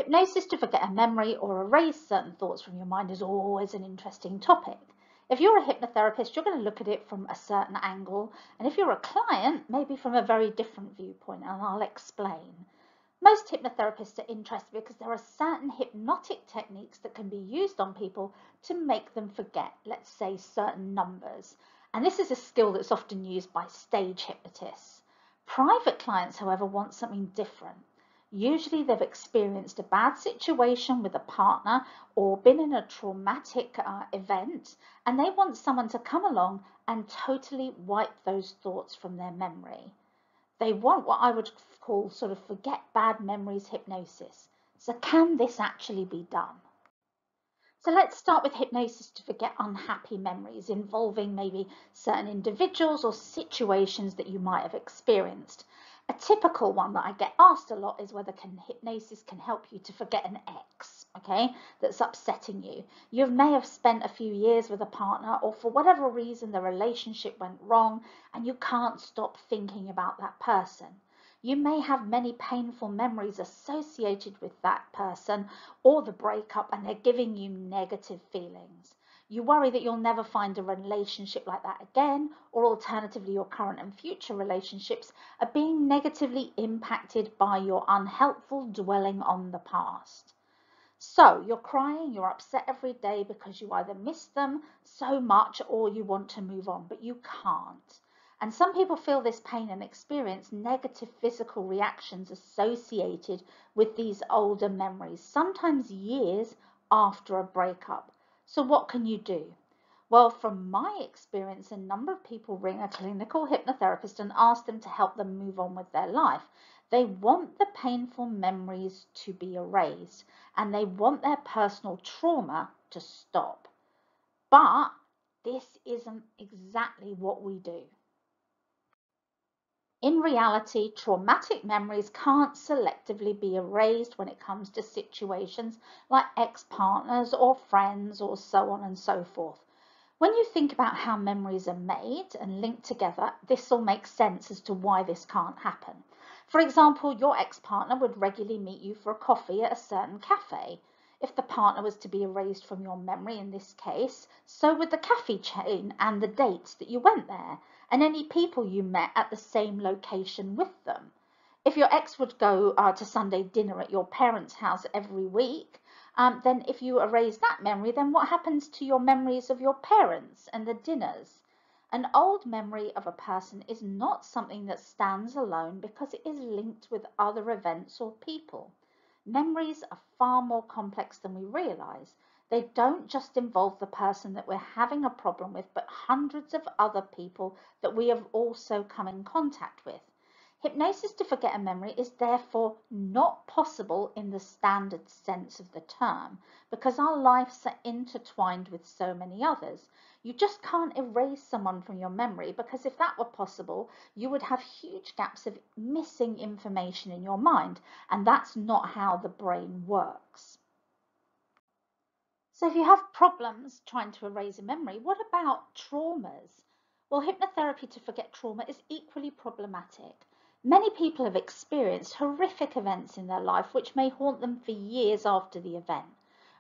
Hypnosis to forget a memory or erase certain thoughts from your mind is always an interesting topic. If you're a hypnotherapist, you're going to look at it from a certain angle, and if you're a client, maybe from a very different viewpoint, and I'll explain. Most hypnotherapists are interested because there are certain hypnotic techniques that can be used on people to make them forget, let's say, certain numbers. And this is a skill that's often used by stage hypnotists. Private clients, however, want something different. Usually they've experienced a bad situation with a partner or been in a traumatic event, and they want someone to come along and totally wipe those thoughts from their memory. They want what I would call sort of forget bad memories hypnosis. So can this actually be done? So let's start with hypnosis to forget unhappy memories involving maybe certain individuals or situations that you might have experienced. A typical one that I get asked a lot is whether hypnosis can help you to forget an ex, okay, that's upsetting you. You may have spent a few years with a partner, or for whatever reason the relationship went wrong and you can't stop thinking about that person. You may have many painful memories associated with that person or the breakup, and they're giving you negative feelings. You worry that you'll never find a relationship like that again, or alternatively your current and future relationships are being negatively impacted by your unhelpful dwelling on the past. So you're crying, you're upset every day because you either miss them so much or you want to move on, but you can't. And some people feel this pain and experience negative physical reactions associated with these older memories, sometimes years after a breakup. So what can you do? Well, from my experience, a number of people ring a clinical hypnotherapist and ask them to help them move on with their life. They want the painful memories to be erased, and they want their personal trauma to stop. But this isn't exactly what we do. In reality, traumatic memories can't selectively be erased when it comes to situations like ex-partners or friends or so on and so forth. When you think about how memories are made and linked together, this all makes sense as to why this can't happen. For example, your ex-partner would regularly meet you for a coffee at a certain cafe. If the partner was to be erased from your memory in this case, so would the cafe chain and the dates that you went there, and any people you met at the same location with them. If your ex would go to Sunday dinner at your parents' house every week, then if you erase that memory, then what happens to your memories of your parents and the dinners? An old memory of a person is not something that stands alone because it is linked with other events or people. Memories are far more complex than we realize. They don't just involve the person that we're having a problem with, but hundreds of other people that we have also come in contact with. Hypnosis to forget a memory is therefore not possible in the standard sense of the term, because our lives are intertwined with so many others. You just can't erase someone from your memory, because if that were possible, you would have huge gaps of missing information in your mind, and that's not how the brain works. So if you have problems trying to erase a memory, what about traumas? Well, hypnotherapy to forget trauma is equally problematic. Many people have experienced horrific events in their life which may haunt them for years after the event.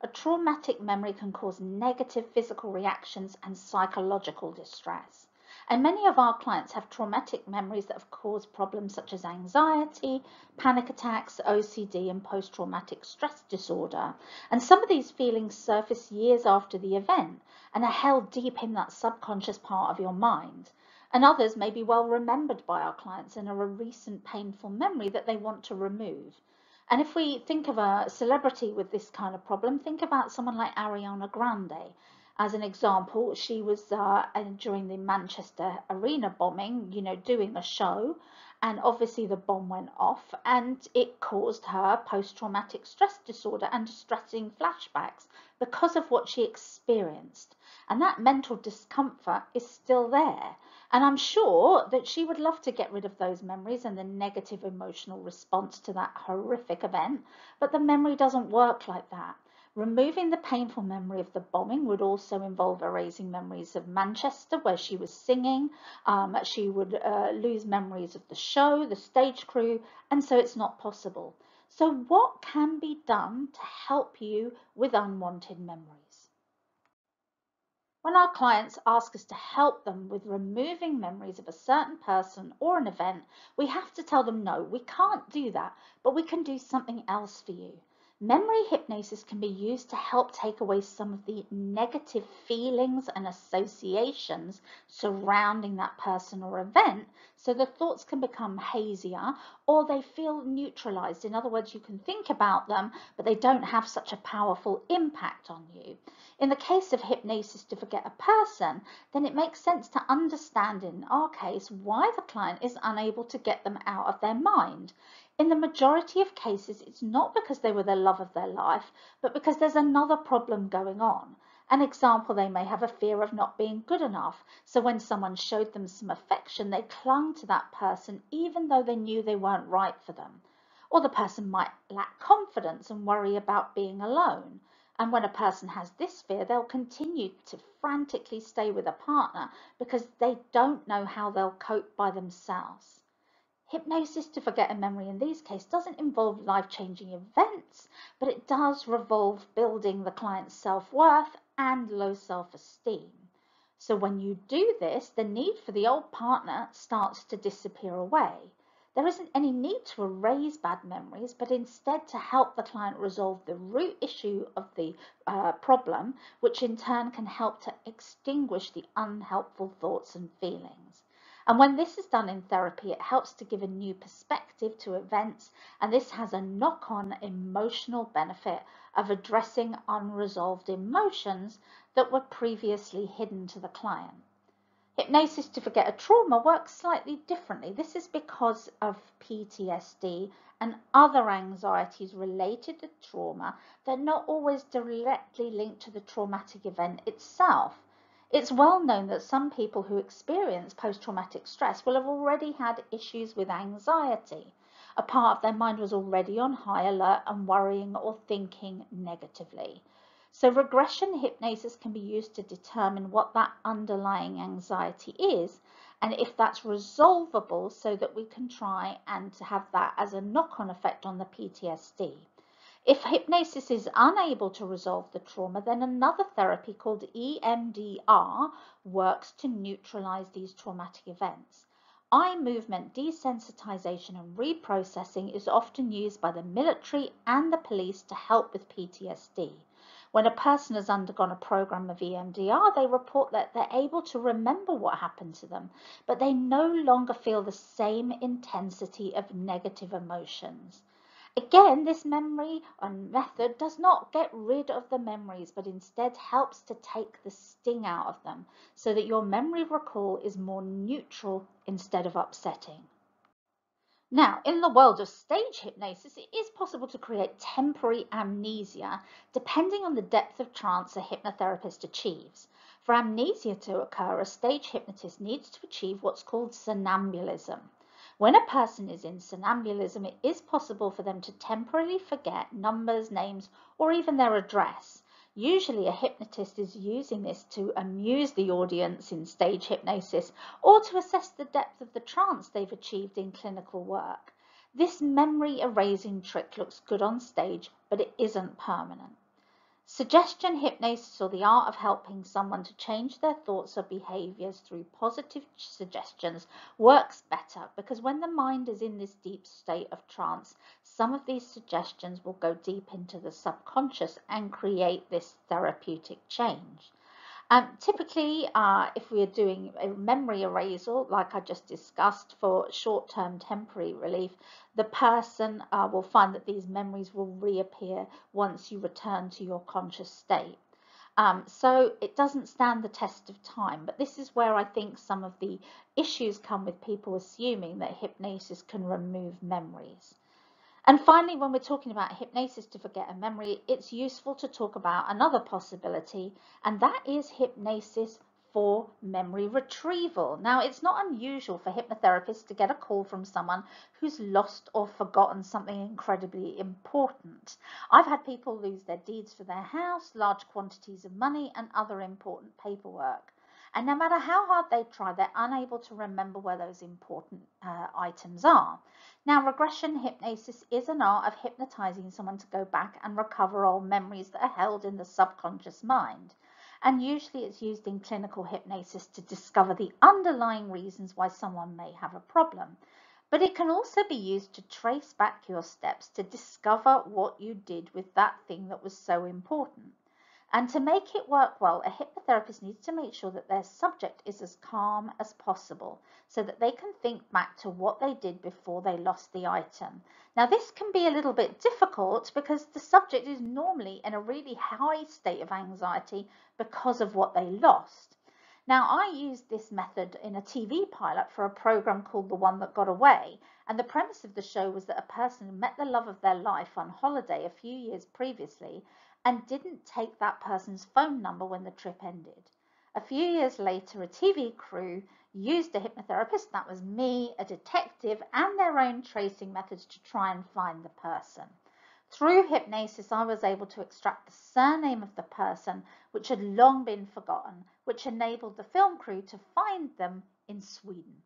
A traumatic memory can cause negative physical reactions and psychological distress. And many of our clients have traumatic memories that have caused problems such as anxiety, panic attacks, OCD, and post-traumatic stress disorder. And some of these feelings surface years after the event and are held deep in that subconscious part of your mind. And others may be well remembered by our clients and are a recent painful memory that they want to remove. And if we think of a celebrity with this kind of problem, think about someone like Ariana Grande. As an example, she was during the Manchester Arena bombing, doing a show, and obviously the bomb went off and it caused her post-traumatic stress disorder and distressing flashbacks because of what she experienced. And that mental discomfort is still there. And I'm sure that she would love to get rid of those memories and the negative emotional response to that horrific event, but the memory doesn't work like that. Removing the painful memory of the bombing would also involve erasing memories of Manchester, where she was singing. She would lose memories of the show, the stage crew, and so it's not possible. So what can be done to help you with unwanted memories? When our clients ask us to help them with removing memories of a certain person or an event, we have to tell them, no, we can't do that, but we can do something else for you. Memory hypnosis can be used to help take away some of the negative feelings and associations surrounding that person or event, so the thoughts can become hazier or they feel neutralized. In other words, you can think about them, but they don't have such a powerful impact on you. In the case of hypnosis to forget a person, then it makes sense to understand, in our case, why the client is unable to get them out of their mind. In the majority of cases, it's not because they were the love of their life, but because there's another problem going on. An example, they may have a fear of not being good enough, so when someone showed them some affection, they clung to that person even though they knew they weren't right for them. Or the person might lack confidence and worry about being alone. And when a person has this fear, they'll continue to frantically stay with a partner because they don't know how they'll cope by themselves. Hypnosis to forget a memory in these cases doesn't involve life-changing events, but it does revolve building the client's self-worth and low self-esteem. So when you do this, the need for the old partner starts to disappear away. There isn't any need to erase bad memories, but instead to help the client resolve the root issue of the problem, which in turn can help to extinguish the unhelpful thoughts and feelings. And when this is done in therapy, it helps to give a new perspective to events, and this has a knock-on emotional benefit of addressing unresolved emotions that were previously hidden to the client. Hypnosis to forget a trauma works slightly differently. This is because of PTSD and other anxieties related to trauma that are not always directly linked to the traumatic event itself. It's well known that some people who experience post-traumatic stress will have already had issues with anxiety. A part of their mind was already on high alert and worrying or thinking negatively. So regression hypnosis can be used to determine what that underlying anxiety is and if that's resolvable so that we can try and to have that as a knock-on effect on the PTSD. If hypnosis is unable to resolve the trauma, then another therapy called EMDR works to neutralize these traumatic events. Eye movement desensitization and reprocessing is often used by the military and the police to help with PTSD. When a person has undergone a program of EMDR, they report that they're able to remember what happened to them, but they no longer feel the same intensity of negative emotions. Again, this memory and method does not get rid of the memories, but instead helps to take the sting out of them so that your memory recall is more neutral instead of upsetting. Now, in the world of stage hypnosis, it is possible to create temporary amnesia depending on the depth of trance a hypnotherapist achieves. For amnesia to occur, a stage hypnotist needs to achieve what's called somnambulism. When a person is in somnambulism, it is possible for them to temporarily forget numbers, names, or even their address. Usually a hypnotist is using this to amuse the audience in stage hypnosis or to assess the depth of the trance they've achieved in clinical work. This memory erasing trick looks good on stage, but it isn't permanent. Suggestion hypnosis, or the art of helping someone to change their thoughts or behaviors through positive suggestions, works better because when the mind is in this deep state of trance, some of these suggestions will go deep into the subconscious and create this therapeutic change. Typically, if we are doing a memory erasal, like I just discussed, for short-term temporary relief, the person will find that these memories will reappear once you return to your conscious state. So it doesn't stand the test of time, but this is where I think some of the issues come with people assuming that hypnosis can remove memories. And finally, when we're talking about hypnosis to forget a memory, it's useful to talk about another possibility, and that is hypnosis for memory retrieval. Now, it's not unusual for hypnotherapists to get a call from someone who's lost or forgotten something incredibly important. I've had people lose their deeds for their house, large quantities of money, and other important paperwork. And no matter how hard they try, they're unable to remember where those important items are. Now, regression hypnosis is an art of hypnotizing someone to go back and recover old memories that are held in the subconscious mind. And usually it's used in clinical hypnosis to discover the underlying reasons why someone may have a problem. But it can also be used to trace back your steps to discover what you did with that thing that was so important. And to make it work well, a hypnotherapist needs to make sure that their subject is as calm as possible so that they can think back to what they did before they lost the item. Now, this can be a little bit difficult because the subject is normally in a really high state of anxiety because of what they lost. Now, I used this method in a TV pilot for a program called The One That Got Away, and the premise of the show was that a person met the love of their life on holiday a few years previously and didn't take that person's phone number when the trip ended. A few years later, a TV crew used a hypnotherapist, that was me, a detective, and their own tracing methods to try and find the person. Through hypnosis, I was able to extract the surname of the person, which had long been forgotten, which enabled the film crew to find them in Sweden.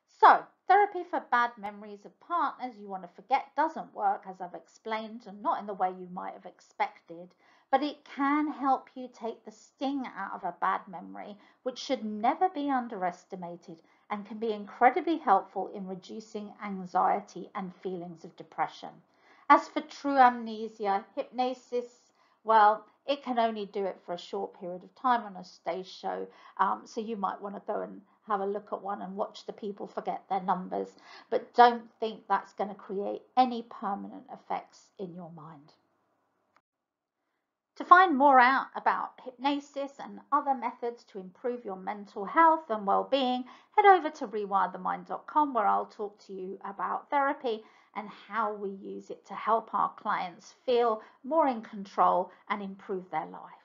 So, therapy for bad memories of partners you want to forget doesn't work, as I've explained, and not in the way you might have expected, but it can help you take the sting out of a bad memory, which should never be underestimated and can be incredibly helpful in reducing anxiety and feelings of depression. As for true amnesia, hypnosis, well, it can only do it for a short period of time on a stage show, so you might want to go and have a look at one and watch the people forget their numbers, but don't think that's going to create any permanent effects in your mind. To find more out about hypnosis and other methods to improve your mental health and well-being, head over to rewirethemind.com, where I'll talk to you about therapy and how we use it to help our clients feel more in control and improve their life.